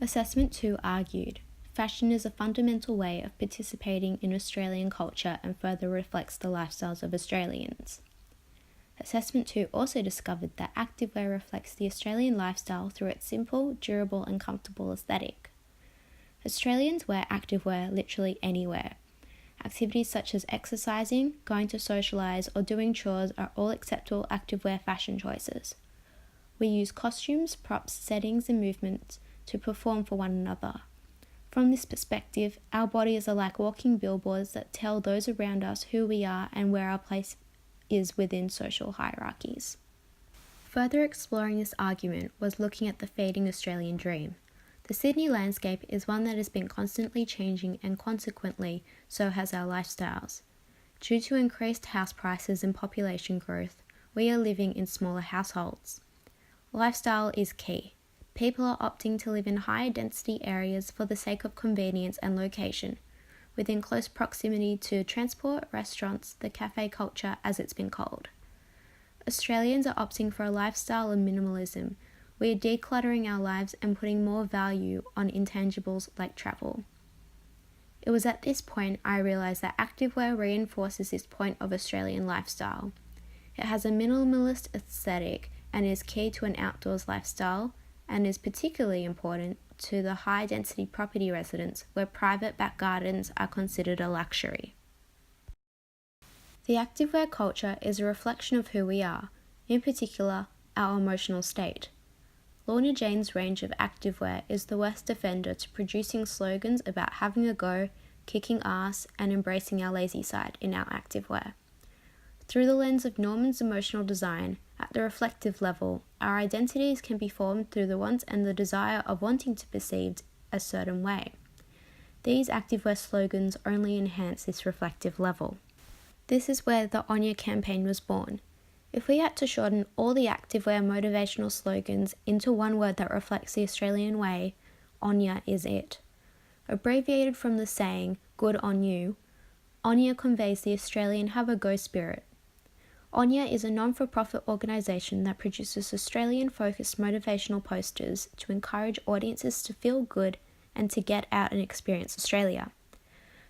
Assessment 2 argued, fashion is a fundamental way of participating in Australian culture and further reflects the lifestyles of Australians. Assessment 2 also discovered that activewear reflects the Australian lifestyle through its simple, durable and comfortable aesthetic. Australians wear activewear literally anywhere. Activities such as exercising, going to socialise or doing chores are all acceptable activewear fashion choices. We use costumes, props, settings and movements to perform for one another. From this perspective, our bodies are like walking billboards that tell those around us who we are and where our place is within social hierarchies. Further exploring this argument was looking at the fading Australian dream. The Sydney landscape is one that has been constantly changing and consequently so has our lifestyles. Due to increased house prices and population growth, we are living in smaller households. Lifestyle is key. People are opting to live in higher density areas for the sake of convenience and location, within close proximity to transport, restaurants, the cafe culture as it's been called. Australians are opting for a lifestyle of minimalism. We are decluttering our lives and putting more value on intangibles like travel. It was at this point I realised that activewear reinforces this point of Australian lifestyle. It has a minimalist aesthetic and is key to an outdoors lifestyle, and is particularly important to the high-density property residents where private back gardens are considered a luxury. The activewear culture is a reflection of who we are, in particular, our emotional state. Lorna Jane's range of activewear is the worst defender to producing slogans about having a go, kicking ass, and embracing our lazy side in our activewear. Through the lens of Norman's emotional design, at the reflective level, our identities can be formed through the wants and the desire of wanting to be perceived a certain way. These activewear slogans only enhance this reflective level. This is where the Onya campaign was born. If we had to shorten all the activewear motivational slogans into one word that reflects the Australian way, Onya is it. Abbreviated from the saying, good on you, Onya conveys the Australian have a go spirit. Onya is a non-for-profit organisation that produces Australian-focused motivational posters to encourage audiences to feel good and to get out and experience Australia.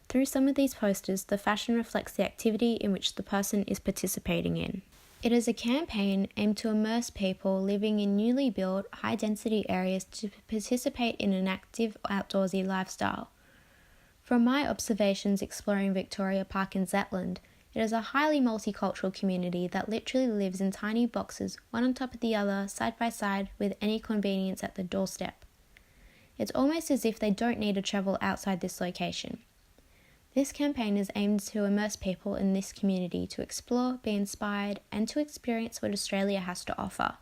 Through some of these posters, the fashion reflects the activity in which the person is participating in. It is a campaign aimed to immerse people living in newly built, high-density areas to participate in an active, outdoorsy lifestyle. From my observations exploring Victoria Park in Zetland, it is a highly multicultural community that literally lives in tiny boxes, one on top of the other, side by side, with any convenience at the doorstep. It's almost as if they don't need to travel outside this location. This campaign is aimed to immerse people in this community to explore, be inspired, and to experience what Australia has to offer.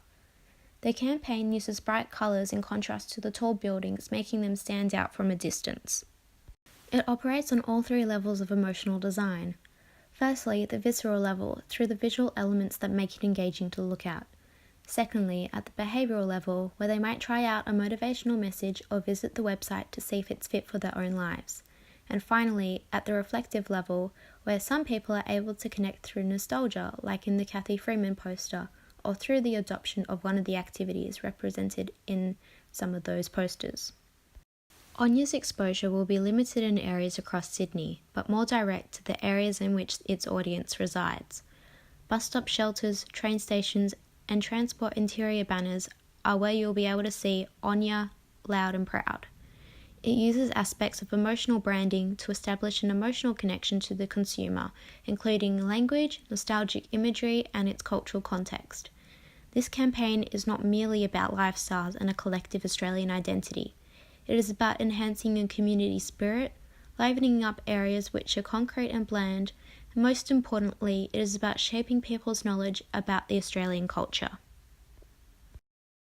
The campaign uses bright colours in contrast to the tall buildings, making them stand out from a distance. It operates on all three levels of emotional design. Firstly, the visceral level, through the visual elements that make it engaging to look at. Secondly, at the behavioural level, where they might try out a motivational message or visit the website to see if it's fit for their own lives. And finally, at the reflective level, where some people are able to connect through nostalgia, like in the Kathy Freeman poster, or through the adoption of one of the activities represented in some of those posters. Onya's exposure will be limited in areas across Sydney, but more direct to the areas in which its audience resides. Bus stop shelters, train stations, and transport interior banners are where you'll be able to see Onya loud and proud. It uses aspects of emotional branding to establish an emotional connection to the consumer, including language, nostalgic imagery, and its cultural context. This campaign is not merely about lifestyles and a collective Australian identity. It is about enhancing a community spirit, livening up areas which are concrete and bland, and most importantly, it is about shaping people's knowledge about the Australian culture.